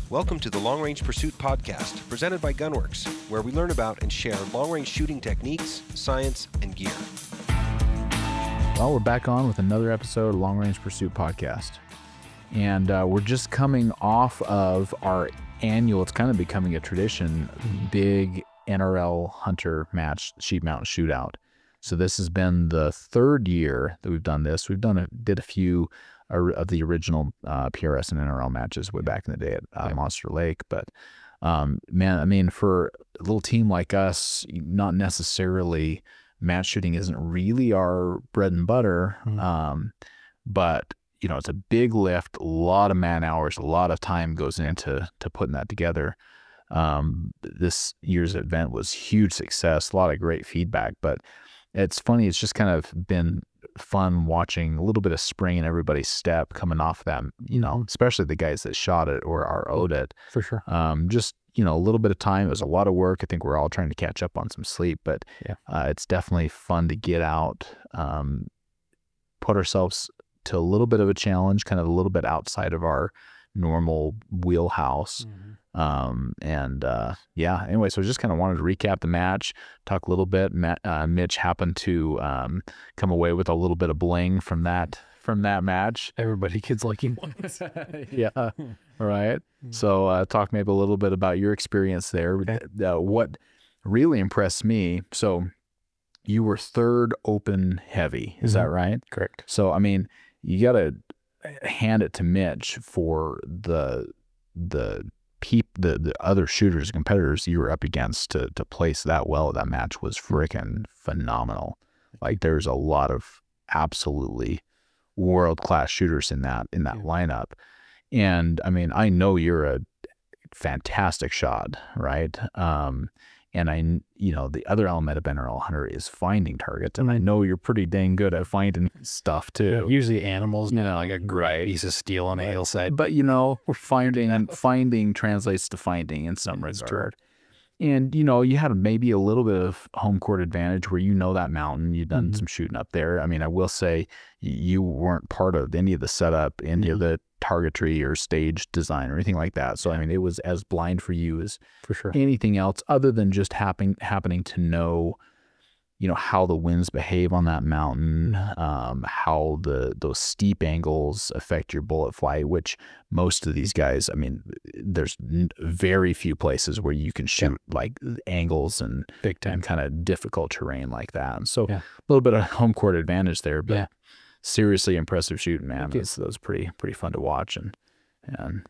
Welcome to the Long Range Pursuit Podcast, presented by Gunworks, where we learn about and share long-range shooting techniques, science, and gear. Well, we're back on with another episode of Long Range Pursuit Podcast. And we're just coming off of our annual, it's kind of becoming a tradition, big NRL Hunter match, Sheep Mountain Shootout. So this has been the third year that we've done this. Did a few of the original PRS and NRL matches way back in the day at Monster Lake. But man, I mean, for a little team like us, not necessarily match shooting isn't really our bread and butter. But you know, it's a big lift, a lot of man hours, a lot of time goes into putting that together. This year's event was huge success, a lot of great feedback, but it's funny, it's just kind of been fun watching a little bit of spring in everybody's step coming off that, you know, especially the guys that shot it or are owed it. For sure. Just, you know, a little bit of time. It was a lot of work. I think we're all trying to catch up on some sleep, but it's definitely fun to get out, put ourselves to a little bit of a challenge, kind of a little bit outside of our normal wheelhouse. Anyway, so I just kind of wanted to recap the match, talk a little bit. Mitch happened to come away with a little bit of bling from that match. Everybody kids like him. Yeah. Right. So talk maybe a little bit about your experience there. Okay. What really impressed me, so you were third open heavy, is that right? Correct. So, I mean, you got to hand it to Mitch for the other shooters and competitors you were up against to place that well. That match was freaking phenomenal. Like, there's a lot of absolutely world-class shooters in that lineup. And I mean, I know you're a fantastic shot, right? And you know, the other element of NRL Hunter is finding targets, and I know you're pretty dang good at finding stuff too. Usually animals, you know, like a great piece of steel on a hillside. But you know, finding translates to finding in some regard. And you know, you had maybe a little bit of home court advantage where you know that mountain. You've done some shooting up there. I mean, I will say you weren't part of any of the setup, any of the targetry or stage design or anything like that. So I mean, it was as blind for you as for sure anything else, other than just happening to know, you know, how the winds behave on that mountain, how those steep angles affect your bullet flight, which most of these guys, I mean, there's very few places where you can shoot like angles and big time kind of difficult terrain like that. And so a little bit of home court advantage there, but seriously impressive shooting, man. That was pretty fun to watch. And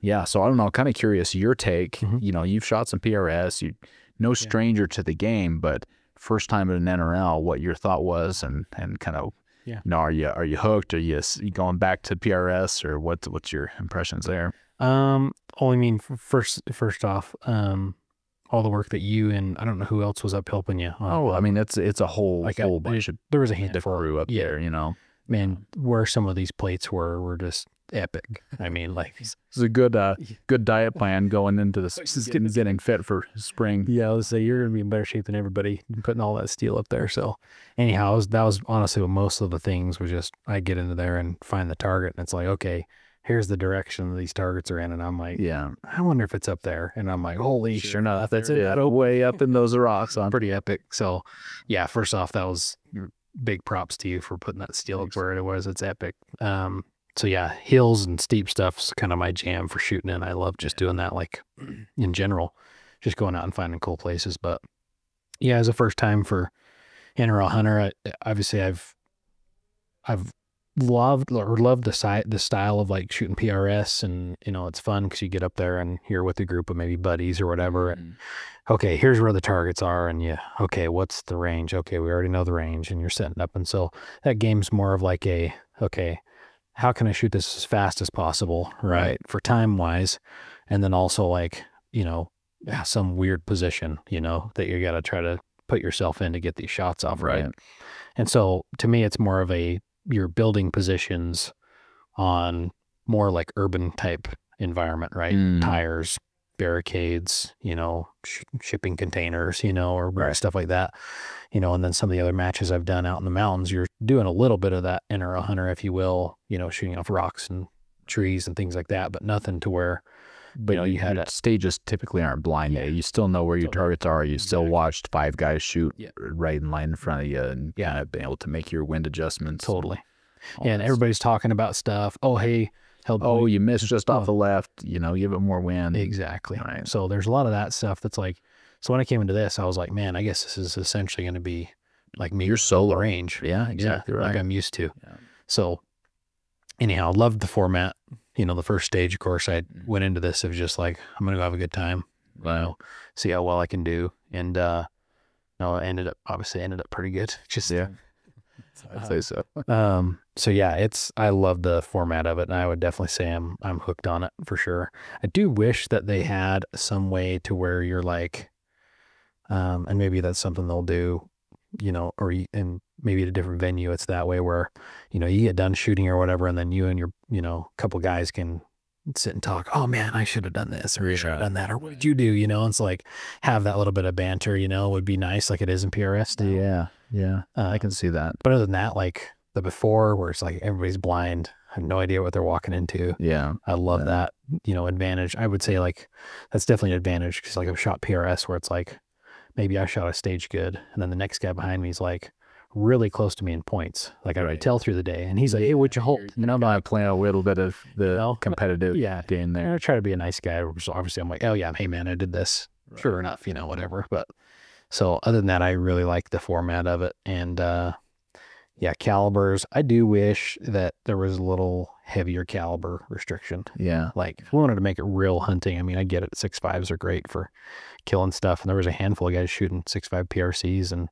yeah, so I don't know, kind of curious your take. You know, you've shot some PRS, you no stranger to the game, but first time at an NRL, what your thought was, and kind of, you know, are you hooked? Are you going back to PRS, or what's your impressions there? I mean, first off, all the work that you and I don't know who else was up helping you. I mean, it's a whole bunch of there was a handful crew up there, you know. Man, where some of these plates were just epic. I mean, like, it's a good diet plan going into this. Getting fit for spring. Yeah, let's say you're gonna be in better shape than everybody putting all that steel up there. So, anyhow, that was honestly what most of the things was just I get into there and find the target, and it's like, okay, here's the direction these targets are in, and I'm like, I wonder if it's up there, and I'm like, holy, sure enough, that's it. Way up in those rocks, pretty epic. So, yeah, first off, that was big props to you for putting that steel up where it was. It's epic. So yeah, hills and steep stuff's kind of my jam for shooting in. I love just doing that, like in general, just going out and finding cool places. But yeah, as a first time for NRL Hunter, obviously I've loved the style of like shooting PRS, and you know, it's fun because you get up there and you're with a group of maybe buddies or whatever, and okay, here's where the targets are, and okay, what's the range? Okay, we already know the range, and you're setting up, and so that game's more of like okay, how can I shoot this as fast as possible, right, for time wise, and then also like, you know, some weird position, you know, that you got to try to put yourself in to get these shots off, right? And so to me, it's more of you're building positions on more like urban type environment, right? Tires, barricades, you know, shipping containers, you know, or stuff like that, you know. And then some of the other matches I've done out in the mountains, you're doing a little bit of that NRL Hunter, if you will, you know, shooting off rocks and trees and things like that, but nothing to where But you had your stages typically aren't blind. You still know where your targets are. You still watched 5 guys shoot right in line in front of you, and kind of been able to make your wind adjustments. Totally. And everybody's talking about stuff. Oh, hey, you missed just off the left. You know, give it more wind. Exactly. Right. So there's a lot of that stuff that's like. So when I came into this, I was like, man, I guess this is essentially going to be like me. Your solo range. Yeah, exactly right. Like I'm used to. Yeah. So anyhow, loved the format. You know, the first stage, of course, I went into this of just like, I'm going to go have a good time. Wow. See how well I can do. And no, I ended up pretty good. Just I'd say so. So yeah, I love the format of it, and I would definitely say I'm hooked on it for sure. I do wish that they had some way to where you're like, and maybe that's something they'll do, you know, and maybe at a different venue, it's that way where, you know, you get done shooting or whatever, and then you and your, you know, couple guys can sit and talk. Oh man, I should have done this, or I should have done that, or what did you do? You know, it's like have that little bit of banter, you know, would be nice, like it is in PRS now. Yeah, I can see that. But other than that, like the before, where it's like everybody's blind, have no idea what they're walking into. Yeah, I love that. You know, advantage. I would say like that's definitely an advantage because like I've shot PRS where it's like maybe I shot a stage good, and then the next guy behind me is like really close to me in points. Like I could tell through the day, and he's like, "Hey, what'd you hold?" You know, I play a little bit of the competitive game there. I try to be a nice guy. So obviously, I'm like, "Oh yeah, hey man, I did this." Right. Sure enough, you know, whatever. But so other than that, I really like the format of it, and yeah, calibers. I do wish that there was a little heavier caliber restriction. Yeah, like if we wanted to make it real hunting, I mean, I get it. 6.5s are great for killing stuff, and there was a handful of guys shooting 6.5 PRCs, and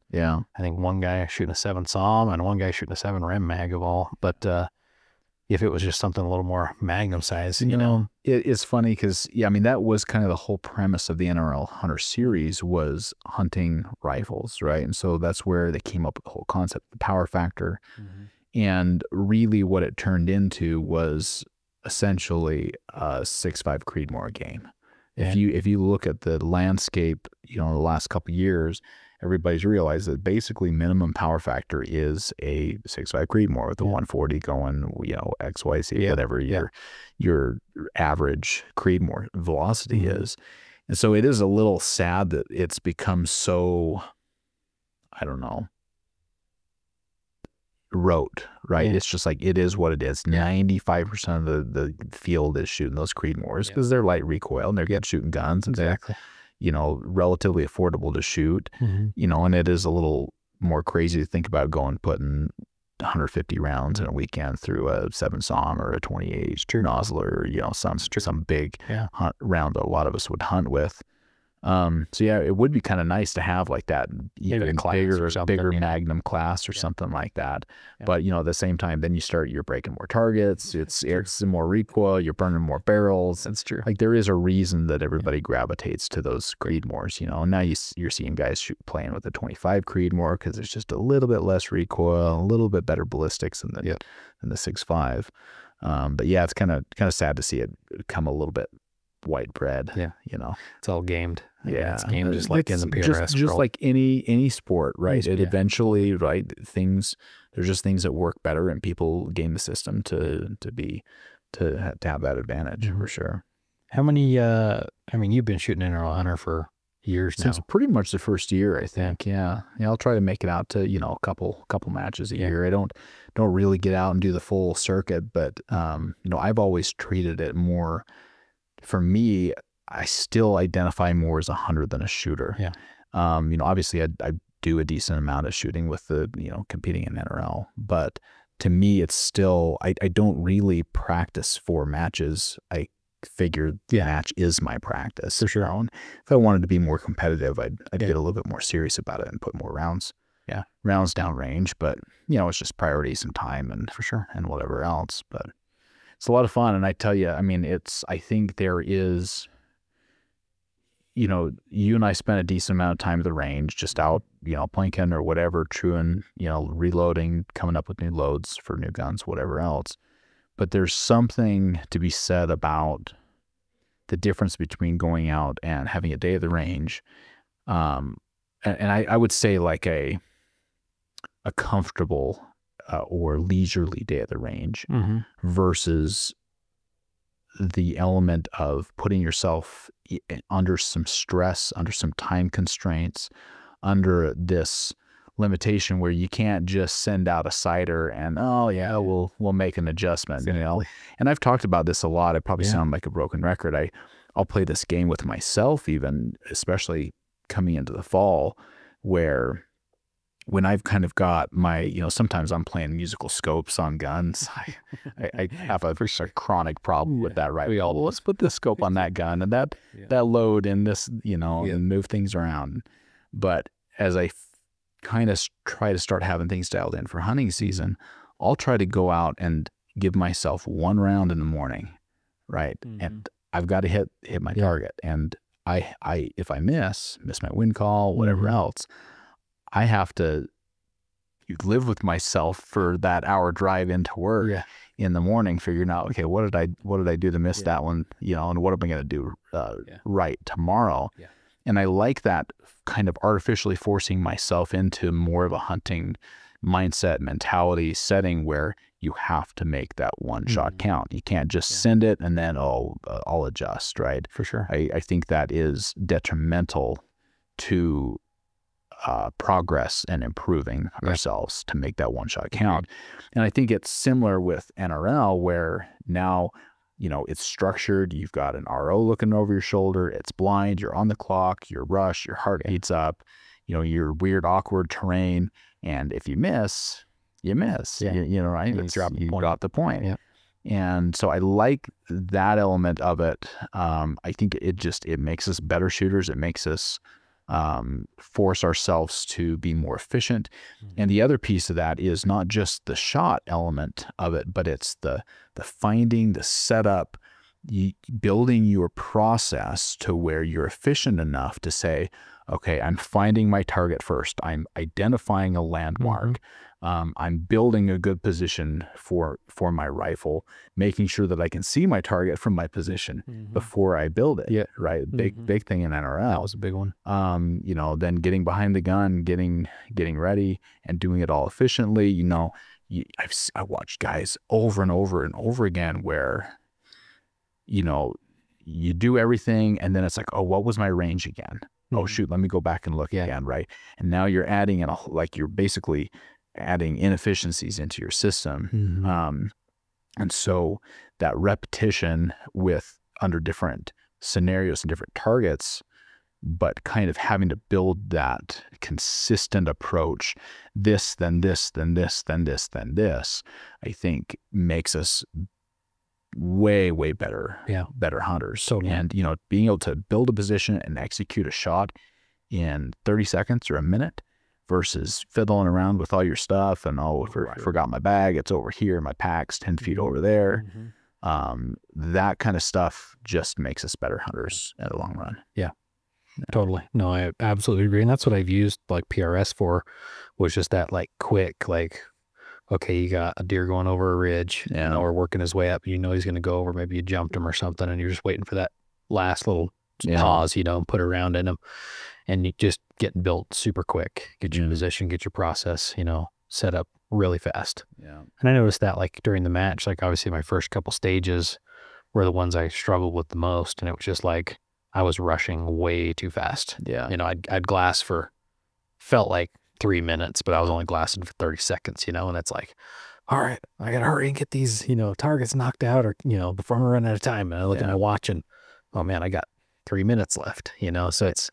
I think one guy shooting a 7 SAUM and one guy shooting a 7 Rem mag of all. But if it was just something a little more Magnum size, you know. It's funny because, I mean, that was kind of the whole premise of the NRL Hunter series was hunting rifles, right? And so that's where they came up with the whole concept, the power factor. And really what it turned into was essentially a 6.5 Creedmoor game. If you look at the landscape, you know, the last couple of years, everybody's realized that basically minimum power factor is a 6.5 Creedmoor with the 140 going, you know, XYZ, whatever your average Creedmoor velocity is. And so it is a little sad that it's become so, I don't know, rote, right? It's just like, it is what it is. 95% of the field is shooting those Creedmoors because they're light recoil and they're getting shooting guns, and they're, you know, relatively affordable to shoot, you know, and it is a little more crazy to think about putting 150 rounds in a weekend through a 7 SAUM or a 28 nozzle, or, you know, some big round that a lot of us would hunt with. So yeah, it would be kind of nice to have like that even bigger Magnum class or something like that. But, you know, at the same time, then you're breaking more targets. It's more recoil. You're burning more barrels. That's true. Like there is a reason that everybody gravitates to those Creedmoors, you know. And now you're seeing guys playing with the 25 Creedmoor because there's just a little bit less recoil, a little bit better ballistics than the 6.5. But yeah, it's kind of sad to see it come a little bit white bread. You know, it's all gamed. It's gamed just like in the PRS just like any sport, right? It eventually, right, there's just things that work better, and people game the system to have that advantage for sure. How many I mean, you've been shooting NRL Hunter for years now. Since pretty much the first year, I think. Yeah, I'll try to make it out to, you know, a couple matches a year. I don't really get out and do the full circuit, but you know, I've always treated it more, for me, I still identify more as a hunter than a shooter. You know, obviously I do a decent amount of shooting with the, you know, competing in NRL, but to me, it's still, I don't really practice for matches. I figure the match is my practice. For sure. You know? And if I wanted to be more competitive, I'd get a little bit more serious about it and put more rounds down range. But, you know, it's just priorities and time and and whatever else. But it's a lot of fun. And I tell you, I mean, I think there is, you know, you and I spent a decent amount of time at the range, just out, you know, plinking or whatever, truing, you know, reloading, coming up with new loads for new guns, whatever else. But there's something to be said about the difference between going out and having a day at the range. And I would say like a comfortable or leisurely day at the range versus the element of putting yourself under some stress, under some time constraints, under this limitation where you can't just send out a cider and, oh yeah, we'll make an adjustment, Exactly. you know. And I've talked about this a lot. I probably sound like a broken record. I'll play this game with myself, even, especially coming into the fall, where when I've kind of got my, you know, sometimes I'm playing musical scopes on guns. I have a chronic problem with that, right? Well, let's put this scope on that gun and that load in this, you know, and move things around. But as I kind of try to start having things dialed in for hunting season, I'll try to go out and give myself one round in the morning, right? And I've got to hit my target. And if I miss my wind call, whatever else, I have to live with myself for that hour drive into work in the morning, figuring out, okay, what did I do to miss that one, you know, and what am I going to do right tomorrow? And I like that kind of artificially forcing myself into more of a hunting mindset, mentality, setting where you have to make that one shot count. You can't just send it and then, I'll adjust, right? For sure. I think that is detrimental to progress and improving ourselves to make that one shot count. And I think it's similar with NRL, where now, you know, it's structured. You've got an RO looking over your shoulder. It's blind. You're on the clock. You're rushed. Your heart beats up. You know, you're weird, awkward terrain. And if you miss, you miss. You know, right? You got the point. Yeah. And so I like that element of it. I think it makes us better shooters. It makes us force ourselves to be more efficient. And the other piece of that is not just the shot element of it, but it's the finding, the setup, building your process to where you're efficient enough to say, okay, I'm finding my target first. I'm identifying a landmark. I'm building a good position for my rifle, making sure that I can see my target from my position before I build it. Yeah, right. Big thing in NRL. That was a big one. You know, then getting behind the gun, getting ready, and doing it all efficiently. You know, I watched guys over and over and over again where, you know, you do everything and then it's like, oh, what was my range again? Oh shoot, let me go back and look again, right? And now you're adding in you're basically adding inefficiencies into your system. And so that repetition under different scenarios and different targets, but kind of having to build that consistent approach, this, then this, then this, then this, then this, I think makes us way better hunters. Totally. And, you know, being able to build a position and execute a shot in 30 seconds or a minute versus fiddling around with all your stuff and forgot my bag, it's over here, my pack's 10 feet over there. That kind of stuff just makes us better hunters in the long run. Yeah. Totally. No, I absolutely agree. And that's what I've used like PRS for, was just that like quick, like, okay, you got a deer going over a ridge, or working his way up. You know he's going to go over. Maybe you jumped him or something, and you're just waiting for that last little pause, you know, and put a round in him. And you just get built super quick, get your position, get your process, you know, set up really fast. Yeah. And I noticed that like during the match, like obviously my first couple stages were the ones I struggled with the most. And it was just like, I was rushing way too fast. Yeah. You know, I'd glass felt like 3 minutes, but I was only glassing for 30 seconds, you know, and it's like, all right, I got to hurry and get these, you know, targets knocked out, or, you know, before I'm running out of time. And I look at my watch and, oh man, I got 3 minutes left, you know? So it's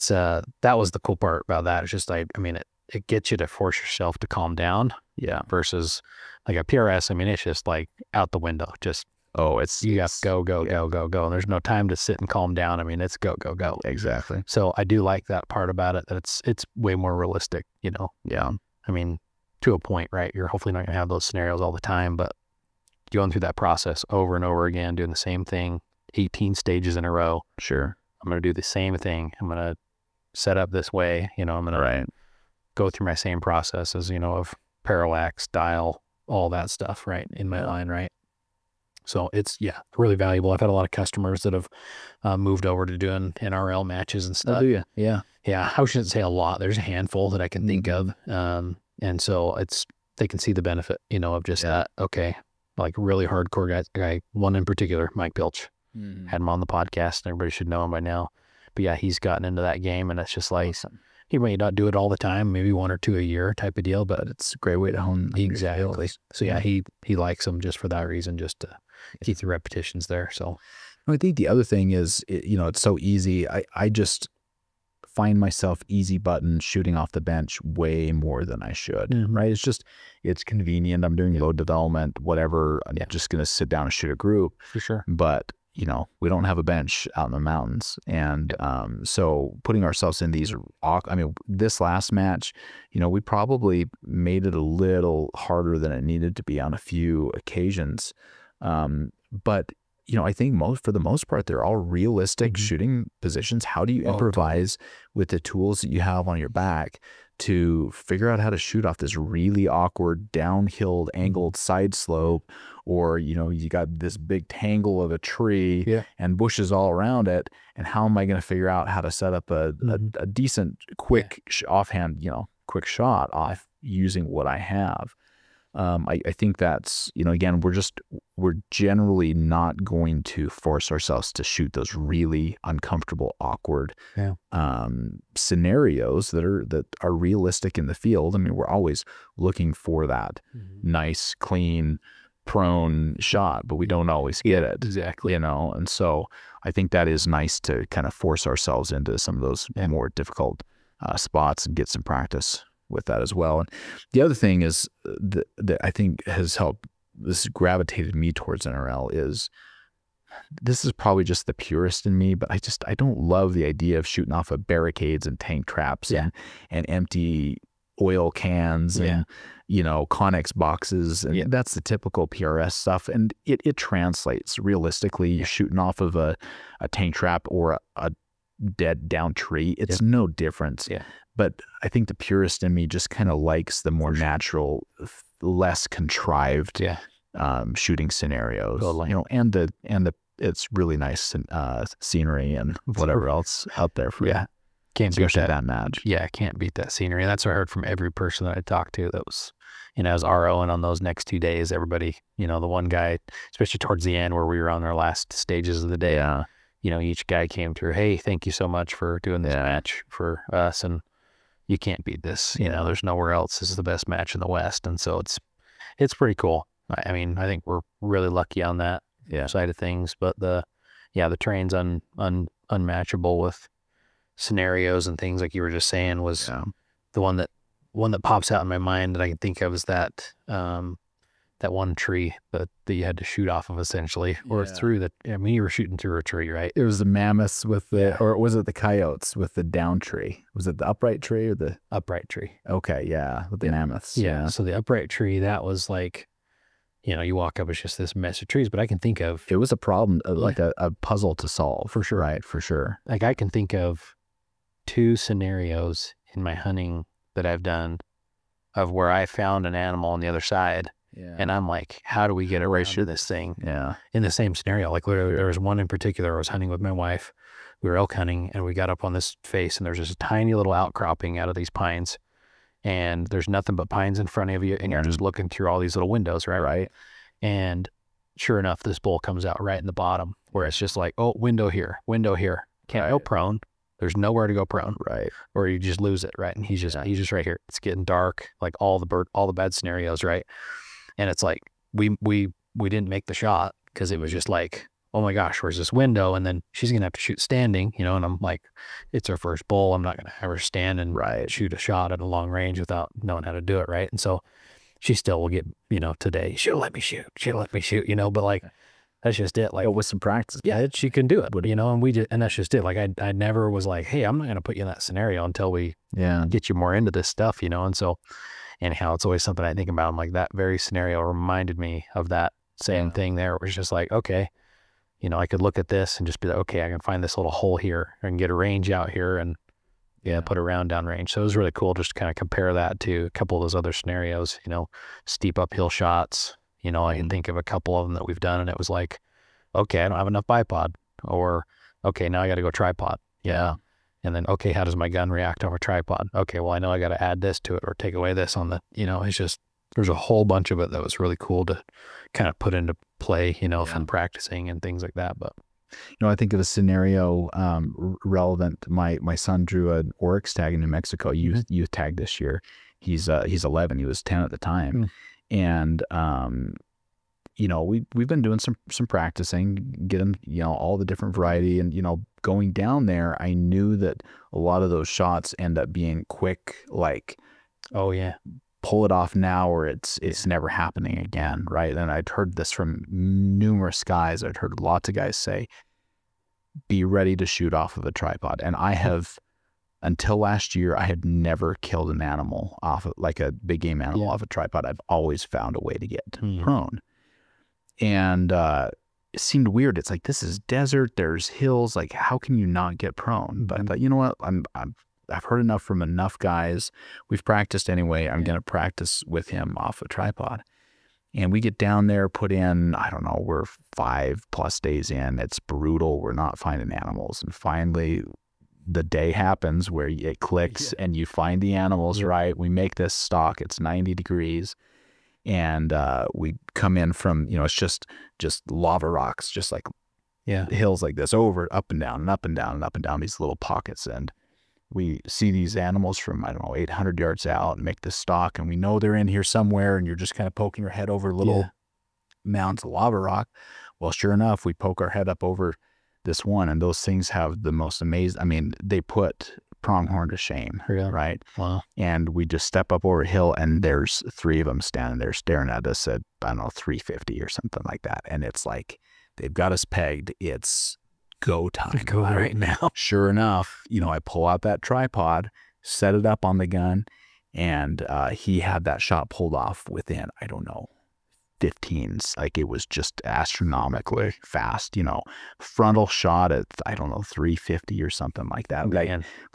that was the cool part about that. It's just, I mean, it gets you to force yourself to calm down. Yeah. Versus like a PRS, I mean, it's just like out the window, just, you got to go. And there's no time to sit and calm down. I mean, it's go. Exactly. So I do like that part about it, that it's way more realistic, you know? Yeah. I mean, to a point, right? You're hopefully not going to have those scenarios all the time, but going through that process over and over again, doing the same thing, 18 stages in a row. Sure. I'm going to do the same thing. I'm going to set up this way, you know, I'm going to go through my same processes, you know, of parallax, dial, all that stuff, right? In my line, right? So it's, really valuable. I've had a lot of customers that have moved over to doing NRL matches and stuff. Oh, do you? Yeah. Yeah. I shouldn't say a lot. There's a handful that I can think of. And so they can see the benefit, you know, of just that. Okay, like really hardcore guy, one in particular, Mike Pilch. Had him on the podcast, and everybody should know him by now. But yeah, he's gotten into that game, and it's just like, he may not do it all the time, maybe 1 or 2 a year type of deal, but it's a great way to hone. Exactly. So yeah, he likes them just for that reason, just to keep the repetitions there. So I think the other thing is, it's so easy. I just find myself easy button shooting off the bench way more than I should, right? It's convenient. I'm doing load development, whatever. I'm just going to sit down and shoot a group. For sure. But, we don't have a bench out in the mountains. And so putting ourselves in these, this last match, we probably made it a little harder than it needed to be on a few occasions. But I think for the most part, they're all realistic shooting positions. How do you improvise with the tools that you have on your back to figure out how to shoot off this really awkward downhill angled side slope, or, you got this big tangle of a tree and bushes all around it. And how am I going to figure out how to set up a decent, quick offhand, quick shot off using what I have? I think that's, again, we're generally not going to force ourselves to shoot those really uncomfortable, awkward scenarios that are realistic in the field. I mean, we're always looking for that nice, clean, prone shot, but we don't always get it. Exactly. And so I think that is nice to kind of force ourselves into some of those more difficult spots and get some practice with that as well. And the other thing is that I think has helped, this gravitated me towards NRL, is this is probably just the purist in me, but I don't love the idea of shooting off of barricades and tank traps and empty oil cans and Connex boxes, and that's the typical PRS stuff, and it translates realistically. You're shooting off of a tank trap or a dead down tree, it's no difference. But I think the purist in me just kind of likes the more natural, less contrived shooting scenarios. And the it's really nice scenery and whatever else out there for you. Can't beat that match. Yeah, can't beat that scenery. And that's what I heard from every person that I talked to that was, I was ROing on those next 2 days. Everybody, the one guy, especially towards the end where we were on our last stages of the day, each guy came to her, hey, thank you so much for doing this match for us. And you can't beat this. There's nowhere else. This is the best match in the West. And so it's pretty cool. I mean, I think we're really lucky on that side of things. But the terrain's unmatchable with scenarios and things like you were just saying was the one that pops out in my mind that I can think of is that that one tree that you had to shoot off of essentially, or through the, you were shooting through a tree, right? It was the mammoths with the, or was it the coyotes with the down tree? Was it the upright tree or the upright tree? Okay. Yeah. With the mammoths. Yeah. So the upright tree, that was like, you walk up, it's just this mess of trees, but I can think of, it was a problem, like a puzzle to solve. For sure. Right. For sure. Like I can think of 2 scenarios in my hunting that I've done of where I found an animal on the other side. And I'm like, how do we get around this thing? In the same scenario. Like there was one in particular, I was hunting with my wife. We were elk hunting and we got up on this face and there's just a tiny little outcropping out of these pines. And there's nothing but pines in front of you and you're just looking through all these little windows, right? And sure enough, this bull comes out right in the bottom where it's just like, oh, window here. Can't go prone. There's nowhere to go prone. Right. Or you just lose it, right? And he's just right here. It's getting dark, like all the bad scenarios, right? And it's like, we didn't make the shot because it was just like, oh my gosh, where's this window? And then she's going to have to shoot standing, and I'm like, it's her first bull. I'm not going to have her stand and shoot a shot at a long range without knowing how to do it, right? And so she still will get, today, she'll let me shoot, but like, that's just it. Like with some practice, she can do it, and that's just it. Like I never was like, hey, I'm not going to put you in that scenario until we get you more into this stuff, and so anyhow, it's always something I think about. I'm like, that very scenario reminded me of that same thing there. It was just like, okay, I could look at this and just be like, okay, I can find this little hole here and get a range out here and put a round down range. So it was really cool just to kind of compare that to a couple of those other scenarios, steep uphill shots. I can think of a couple of them that we've done and it was like, okay, I don't have enough bipod, or okay, now I got to go tripod. And then, okay, how does my gun react over tripod? Okay, well, I know I got to add this to it or take away this on the, it's just there's a whole bunch of it that was really cool to kind of put into play, you know, from practicing and things like that. But I think of a scenario relevant. My son drew an oryx tag in New Mexico, youth tag this year. He's 11. He was 10 at the time, and we've been doing some practicing, getting all the different variety, and going down there, I knew that a lot of those shots end up being quick, like, oh yeah, pull it off now or it's never happening again, right? And I'd heard this from numerous guys. I'd heard lots of guys say, be ready to shoot off of a tripod. And I have, until last year, I had never killed an animal off of, like a big game animal off a tripod. I've always found a way to get prone. And it seemed weird. It's like, this is desert, there's hills, like how can you not get prone? But I thought, you know what, I've heard enough from enough guys. We've practiced anyway. I'm going to practice with him off a tripod. And we get down there, put in, I don't know, we're 5+ days in. It's brutal. We're not finding animals. And finally, the day happens where it clicks and you find the animals, right? We make this stock. It's 90 degrees. And we come in from, it's just lava rocks, just like hills like this, up and down and up and down and up and down these little pockets. And we see these animals from, I don't know, 800 yards out and make this stock, and we know they're in here somewhere, and you're just kind of poking your head over little mounds of lava rock. Well, sure enough, we poke our head up over this one, and those things have the most amazing, I mean, they put pronghorn to shame, right? Wow. And we just step up over a hill, and there's 3 of them standing there staring at us at, I don't know, 350 or something like that. And it's like, they've got us pegged. It's go time right now. Sure enough, I pull out that tripod, set it up on the gun, and he had that shot pulled off within, I don't know, 15s. Like, it was just astronomically fast, frontal shot at, I don't know, 350 or something like that.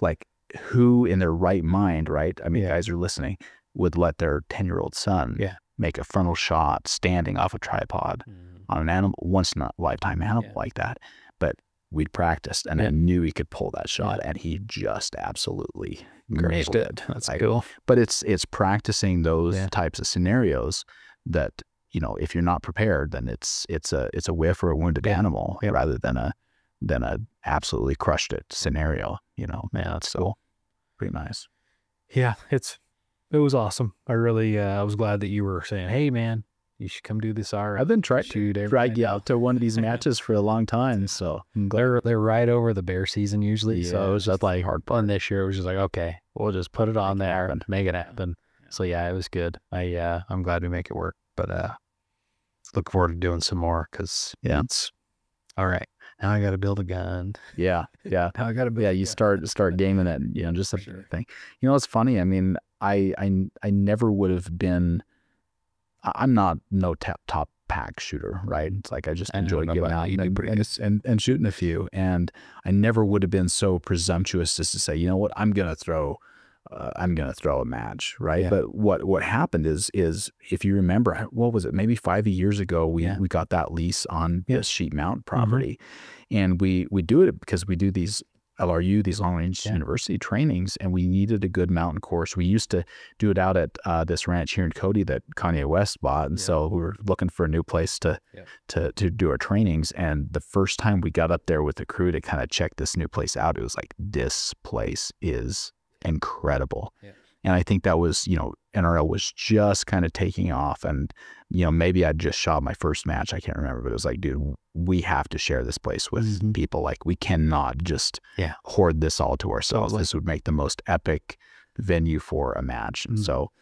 Like who in their right mind, right? I mean, guys are listening, would let their 10-year-old son make a frontal shot standing off a tripod on an animal, once in a lifetime animal like that. But we'd practiced, and I knew he could pull that shot, and he just absolutely nailed it. That's cool. But it's practicing those types of scenarios that, if you're not prepared, then it's a whiff or a wounded animal rather than a absolutely crushed it scenario. Man, that's so pretty nice. Yeah, it was awesome. I really I was glad that you were saying, hey man, you should come do this. I've been trying to drag you out to one of these matches for a long time. So they're right over the bear season usually. So it was just like hard fun this year. It was just like, okay, we'll just put it on there and make it happen. So yeah, it was good. I'm glad we make it work. But look forward to doing some more, because it's all right. Now I got to build a gun. Yeah. Now I got to build. You start gaming it. Just a thing. It's funny. I mean, I never would have been. I'm not no top pack shooter, right? It's like I just enjoy getting out and shooting a few. And I never would have been so presumptuous as to say, you know what, I'm gonna throw a match, right? Yeah. But what happened is if you remember, what was it? Maybe 5 years ago, we got that lease on this Sheep Mountain property, and we do it because we do these LRU, these long range university trainings, and we needed a good mountain course. We used to do it out at this ranch here in Cody that Kanye West bought, and so we were looking for a new place to do our trainings. And the first time we got up there with the crew to kind of check this new place out, it was like, this place is incredible. And I think that was, NRL was just kind of taking off, and maybe I just shot my first match, I can't remember, but it was like, dude, we have to share this place with people. Like, we cannot just hoard this all to ourselves. This would make the most epic venue for a match. And so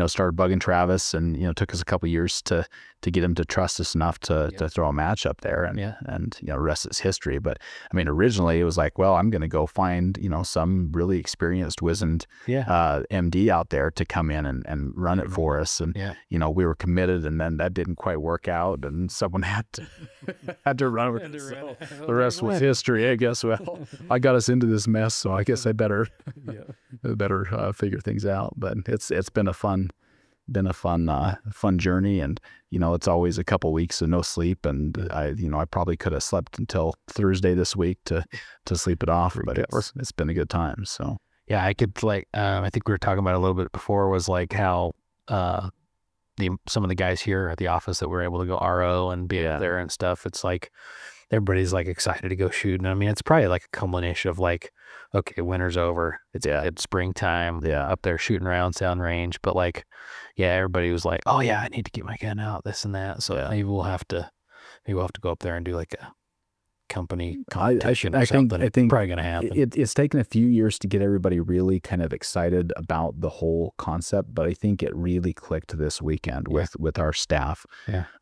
started bugging Travis, and took us a couple of years to get him to trust us enough to throw a match up there, and the rest is history. But I mean, originally it was like, well, I'm going to go find some really experienced, wizened MD out there to come in and run it for us, and we were committed, and then that didn't quite work out, and someone had to run with it. So the rest was history, I guess. Well, I got us into this mess, so I guess I better figure things out. But it's been a fun journey, and it's always a couple weeks of no sleep, and I probably could have slept until Thursday this week to sleep it off, but it's been a good time. So yeah, I could I think we were talking about a little bit before, was like how some of the guys here at the office that were able to go RO and be up there and stuff. It's like everybody's like excited to go shoot. And I mean, it's probably like a culmination of like, okay, winter's over. It's springtime. Up there shooting around sound range. But like, everybody was like, oh yeah, I need to get my gun out, this and that. So maybe we'll have to go up there and do like a company competition or something. I think probably going to happen. It's taken a few years to get everybody really kind of excited about the whole concept, but I think it really clicked this weekend with our staff.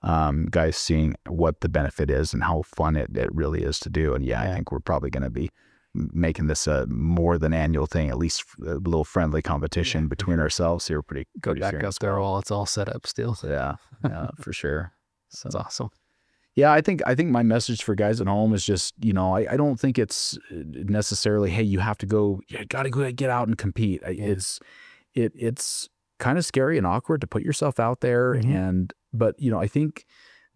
Guys seeing what the benefit is and how fun it really is to do. And I think we're probably going to be making this a more than annual thing, at least a little friendly competition between ourselves here. Pretty go back up there while it's all set up still. Yeah, for sure. So that's awesome. Yeah, I think my message for guys at home is just, I don't think it's necessarily, hey, you have to go, you got to go get out and compete. It's kind of scary and awkward to put yourself out there. But I think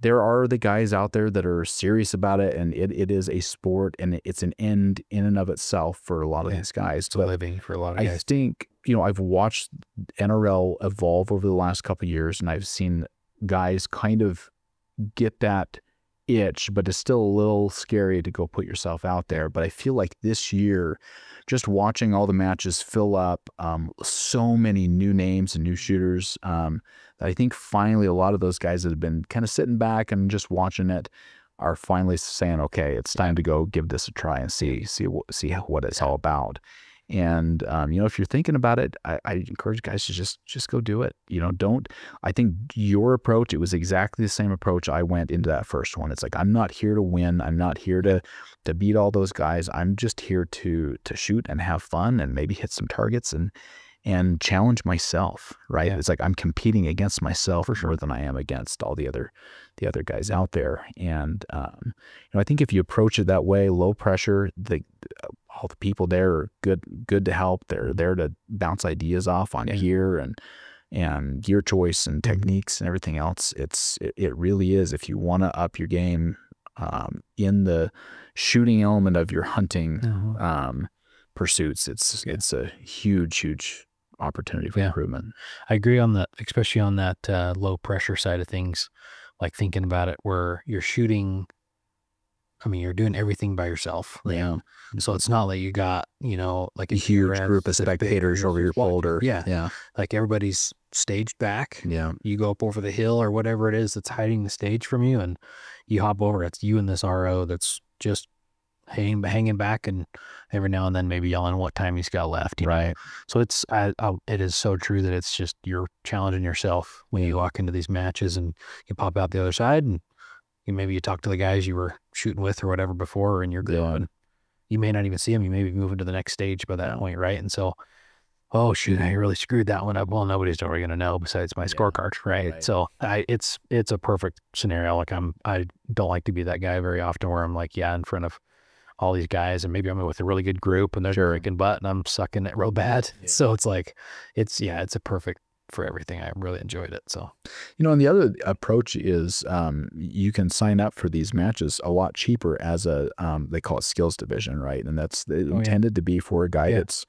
there are the guys out there that are serious about it, and it is a sport, and it's an end in and of itself for a lot of these guys. It's a living for a lot of guys. I think, I've watched NRL evolve over the last couple of years, and I've seen guys kind of get that itch, but it's still a little scary to go put yourself out there. But I feel like this year, just watching all the matches fill up, so many new names and new shooters, that I think finally a lot of those guys that have been kind of sitting back and just watching it are finally saying, okay, it's time to go give this a try and see what it's all about. And, if you're thinking about it, I encourage guys to just go do it. I think your approach, it was exactly the same approach I went into that first one. It's like, I'm not here to win. I'm not here to beat all those guys. I'm just here to shoot and have fun and maybe hit some targets and challenge myself, right? It's like I'm competing against myself more than I am against all the other guys out there. And, I think if you approach it that way, low pressure, all the people there are good to help. They're there to bounce ideas off on gear and gear choice and techniques and everything else. It really is. If you want to up your game, in the shooting element of your hunting, pursuits, it's a huge opportunity for improvement. I agree on that, especially on that low pressure side of things, like thinking about it where you're shooting, you're doing everything by yourself. So it's not like you got, like a huge group of spectators over your shoulder. Like everybody's staged back. You go up over the hill or whatever it is that's hiding the stage from you, and you hop over. It's you and this RO that's just hanging back, and every now and then maybe yelling what time he's got left. Right. So it is so true that it's just you're challenging yourself when you walk into these matches, and you pop out the other side, and maybe you talk to the guys you were shooting with or whatever before, and you're good. And you may not even see them. You may be moving to the next stage by that point, right? And so, oh shoot, I really screwed that one up. Well, nobody's ever going to know besides my scorecard, right? So it's a perfect scenario. Like I don't like to be that guy very often where I'm like, in front of all these guys, and maybe I'm with a really good group and they're drinking butt and I'm sucking it real bad. So it's like, it's a perfect for everything. I really enjoyed it. So, and the other approach is, you can sign up for these matches a lot cheaper as they call it skills division, right? And that's intended to be for a guy that's,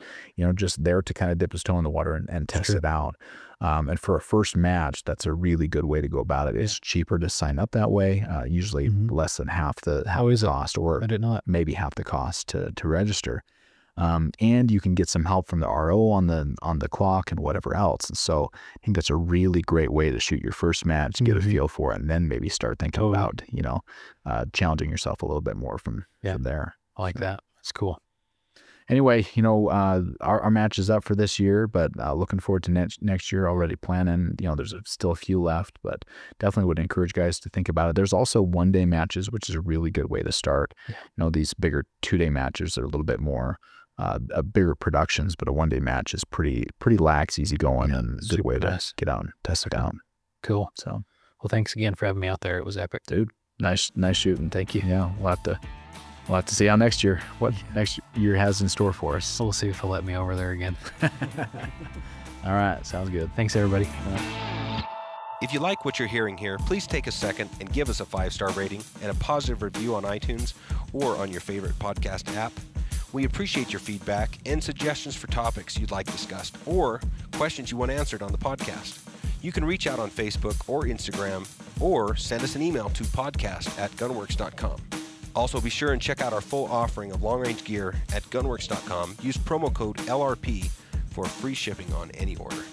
just there to kind of dip his toe in the water and test it out. And for a first match, that's a really good way to go about it. It's cheaper to sign up that way, usually less than half the cost, or maybe half the cost to register. And you can get some help from the RO on the clock and whatever else. And so I think that's a really great way to shoot your first match, get a feel for it, and then maybe start thinking about, challenging yourself a little bit more from there. I like that. That's cool. Anyway, our match is up for this year, but looking forward to next year, already planning. There's still a few left, but definitely would encourage guys to think about it. There's also one-day matches, which is a really good way to start. These bigger two-day matches are a little bit more bigger productions, but a one-day match is pretty lax, easy going, and a good way to get out and test it out. Cool. So, well, thanks again for having me out there. It was epic, dude. Nice shooting. Thank you. Yeah, we'll have to see how next year, what next year has in store for us. We'll see if they'll let me over there again. All right. Sounds good. Thanks, everybody. If you like what you're hearing here, please take a second and give us a 5-star rating and a positive review on iTunes or on your favorite podcast app. We appreciate your feedback and suggestions for topics you'd like discussed or questions you want answered on the podcast. You can reach out on Facebook or Instagram, or send us an email to podcast@gunworks.com. Also, be sure and check out our full offering of long-range gear at gunworks.com. Use promo code LRP for free shipping on any order.